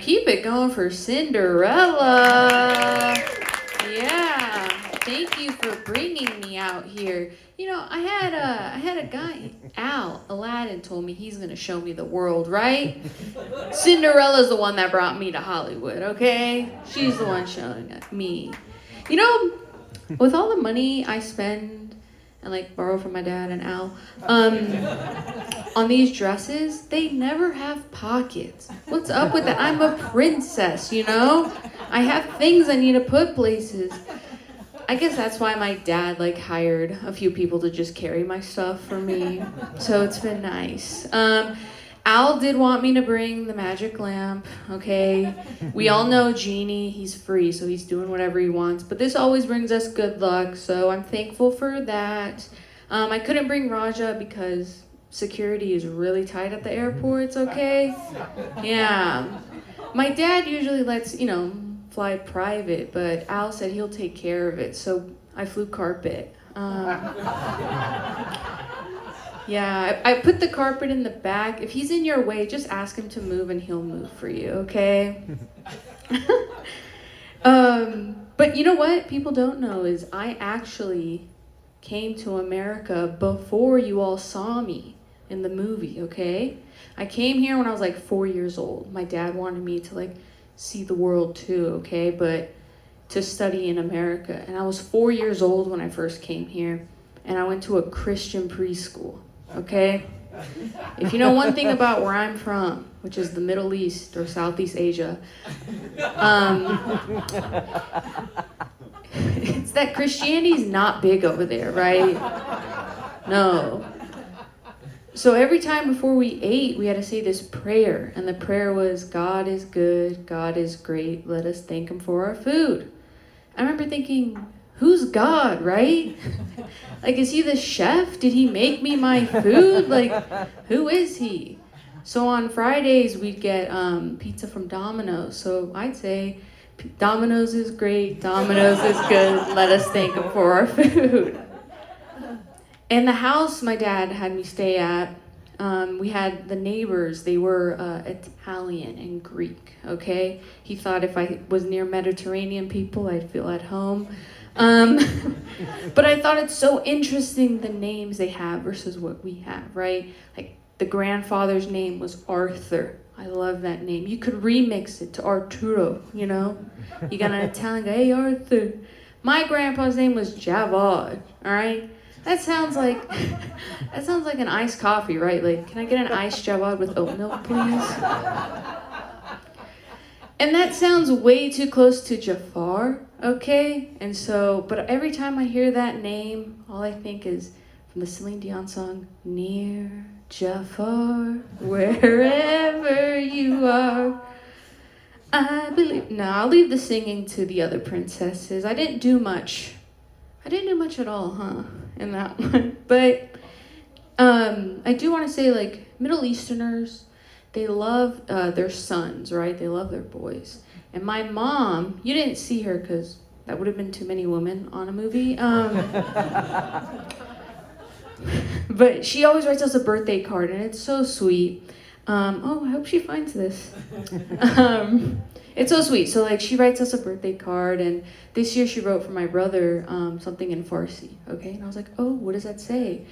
Keep it going for Cinderella. Yeah, thank you for bringing me out here. You know, I had a guy, Aladdin told me he's gonna show me the world, right? Cinderella's the one that brought me to Hollywood, okay? She's the one showing me. You know, with all the money I spend and like borrow from my dad and Al, on these dresses, they never have pockets. What's up with that? I'm a princess, you know? I have things I need to put places. I guess that's why my dad like hired a few people to just carry my stuff for me. So it's been nice. Al did want me to bring the magic lamp, okay? We all know Genie, he's free, so he's doing whatever he wants. But this always brings us good luck, so I'm thankful for that. I couldn't bring Raja because security is really tight at the airports, okay? Yeah. My dad usually lets, fly private, but Al said he'll take care of it, so I flew carpet. Yeah, I put the carpet in the back. If he's in your way, just ask him to move and he'll move for you, okay? But you know what people don't know is I actually came to America before you all saw me in the movie, okay? I came here when I was like 4 years old. My dad wanted me to like see the world too, okay? But to study in America. And I was 4 years old when I first came here. And I went to a Christian preschool, okay? If you know one thing about where I'm from, which is the Middle East or Southeast Asia, it's that Christianity's not big over there, right? No. So every time before we ate, we had to say this prayer. And the prayer was, God is good, God is great, let us thank him for our food. I remember thinking, who's God, right? Like, is he the chef? Did he make me my food? Like, who is he? So on Fridays, we'd get pizza from Domino's. So I'd say, Domino's is great, Domino's is good, let us thank him for our food. In the house my dad had me stay at, we had the neighbors, they were Italian and Greek, okay? He thought if I was near Mediterranean people, I'd feel at home. But I thought it's so interesting the names they have versus what we have, right? Like the grandfather's name was Arthur. I love that name. You could remix it to Arturo, you know? You got an Italian guy, hey Arthur. My grandpa's name was Javad, all right? That sounds like an iced coffee, right? Like, can I get an iced Javad with oat milk, please? And that sounds way too close to Jafar, okay? And so, but every time I hear that name, all I think is from the Celine Dion song, Near Jafar, wherever you are, I believe. No, I'll leave the singing to the other princesses. I didn't do much at all, huh, in that one. But I do want to say, like, Middle Easterners, they love their sons, right? They love their boys. And my mom, you didn't see her because that would have been too many women on a movie. But she always writes us a birthday card, and it's so sweet. I hope she finds this. It's so sweet. So like she writes us a birthday card, and this year she wrote for my brother something in Farsi, okay? And I was like, oh, what does that say?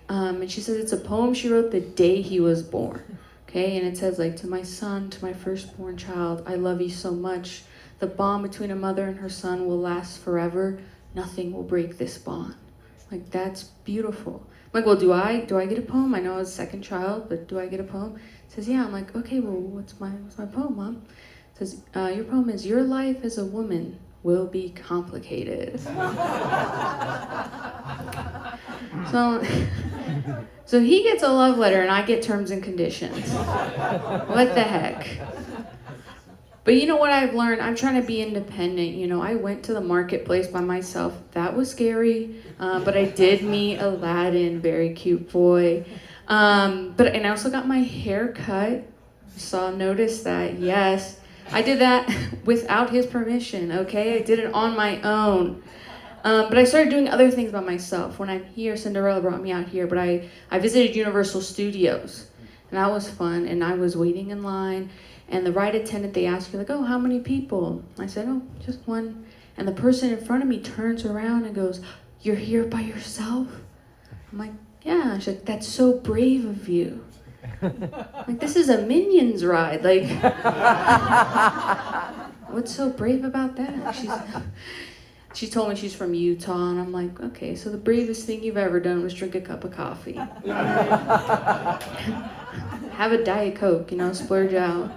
And she says it's a poem she wrote the day he was born, okay? And it says like, to my son, to my firstborn child, I love you so much. The bond between a mother and her son will last forever. Nothing will break this bond. Like, that's beautiful. I'm like, well, do I get a poem? I know I was second child, but do I get a poem? It says, yeah. I'm like, okay, well, what's my poem, Mom? It says, your poem is, your life as a woman will be complicated. So he gets a love letter and I get terms and conditions. What the heck? But you know what I've learned? I'm trying to be independent. You know, I went to the marketplace by myself. That was scary, but I did meet Aladdin, very cute boy. And I also got my hair cut. Notice that, yes. I did that without his permission, okay? I did it on my own. But I started doing other things by myself. When I'm here, Cinderella brought me out here, but I visited Universal Studios, and that was fun, and I was waiting in line, And the ride attendant, they asked her, like, oh, how many people? I said, oh, just one. And the person in front of me turns around and goes, you're here by yourself? I'm like, yeah. She's like, that's so brave of you. Like, this is a Minions ride. Like, what's so brave about that? She told me she's from Utah, and I'm like, okay, so the bravest thing you've ever done was drink a cup of coffee. Have a Diet Coke, splurge out.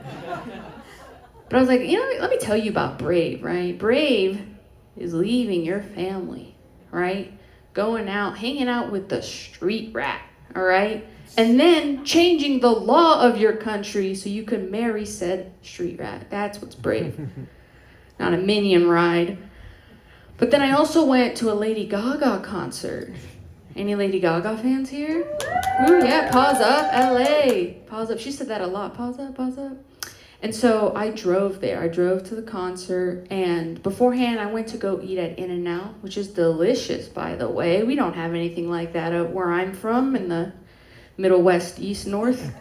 But I was like, let me tell you about brave, right? Brave is leaving your family, right? Going out, hanging out with the street rat, all right? And then changing the law of your country so you can marry said street rat. That's what's brave. Not a Minion ride. But then I also went to a Lady Gaga concert. Any Lady Gaga fans here? Ooh, yeah, pause up, LA. Pause up. She said that a lot. Pause up, pause up. And so I drove there. I drove to the concert, and beforehand I went to go eat at In-N-Out, which is delicious, by the way. We don't have anything like that out where I'm from in the Middle West, East, North.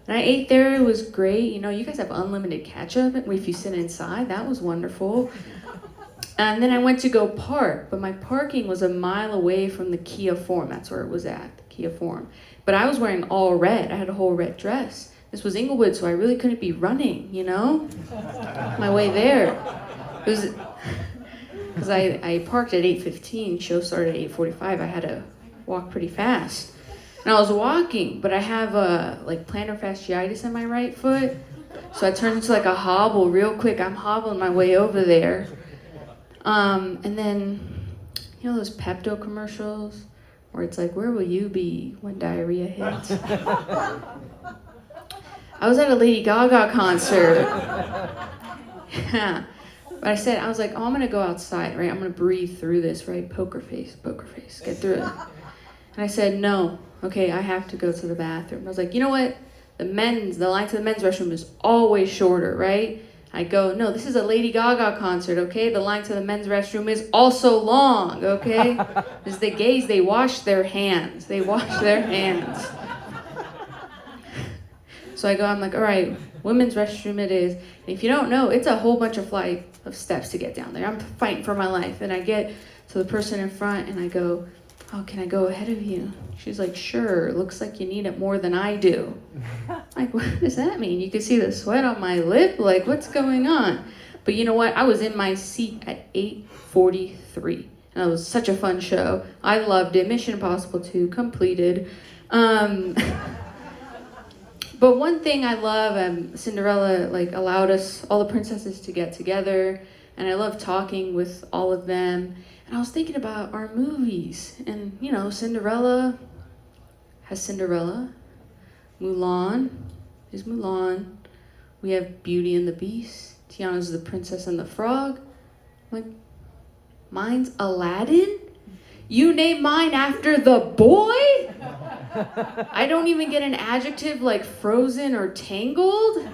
And I ate there. It was great. You guys have unlimited ketchup if you sit inside. That was wonderful. And then I went to go park, but my parking was a mile away from the Kia Forum. That's where it was at, the Kia Forum. But I was wearing all red. I had a whole red dress. This was Inglewood, so I really couldn't be running, my way there. It was because I parked at 8:15. Show started at 8:45. I had to walk pretty fast. And I was walking, but I have plantar fasciitis in my right foot. So I turned into like a hobble real quick. I'm hobbling my way over there. And then, those Pepto commercials where it's like, where will you be when diarrhea hits? I was at a Lady Gaga concert. Yeah. But I was like, oh, I'm going to go outside, right? I'm going to breathe through this, right? Poker face, get through it. And I said, no, okay, I have to go to the bathroom. I was like, you know what? The line to the men's restroom is always shorter, right? I go, no, this is a Lady Gaga concert, okay? The line to the men's restroom is also long, okay? Because the gays, they wash their hands. So I go, I'm like, all right, women's restroom it is. And if you don't know, it's a whole bunch of flight of steps to get down there. I'm fighting for my life. And I get to the person in front and I go, oh, can I go ahead of you? She's like, sure, looks like you need it more than I do. I'm like, what does that mean? You can see the sweat on my lip, like, what's going on? But you know what? I was in my seat at 8:43, and it was such a fun show. I loved it. Mission Impossible 2 completed. But one thing I love, Cinderella allowed us, all the princesses, to get together, and I love talking with all of them. And I was thinking about our movies, and Cinderella has Cinderella, Mulan is Mulan, we have Beauty and the Beast, Tiana's the Princess and the Frog. I'm like, mine's Aladdin? You name mine after the boy? I don't even get an adjective like Frozen or Tangled?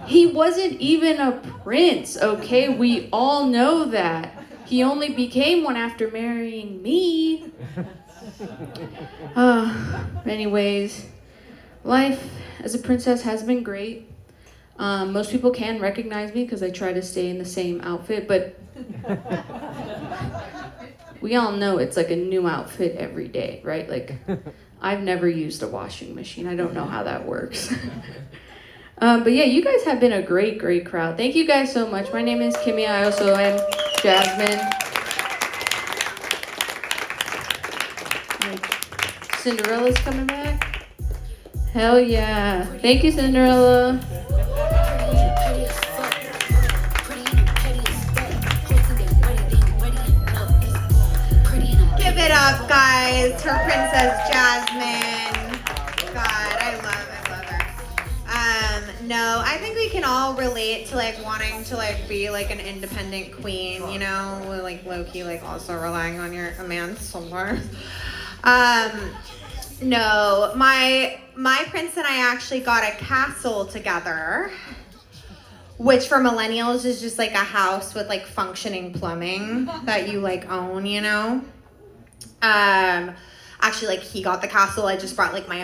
He wasn't even a prince, okay? We all know that. He only became one after marrying me. Anyways, life as a princess has been great. Most people can recognize me because I try to stay in the same outfit, but we all know it's like a new outfit every day, right? Like, I've never used a washing machine. I don't know how that works. But yeah, you guys have been a great, great crowd. Thank you guys so much. My name is Kimia. I also am Jasmine. Cinderella's coming back? Hell yeah. Thank you, Cinderella. Give it up, guys, for Princess Jasmine. God, I love her. No, I think we can all relate to wanting to be an independent queen, low-key also relying on a man somewhere. No, my prince and I actually got a castle together, which for millennials is just a house with functioning plumbing that you own, Actually, he got the castle. I just brought my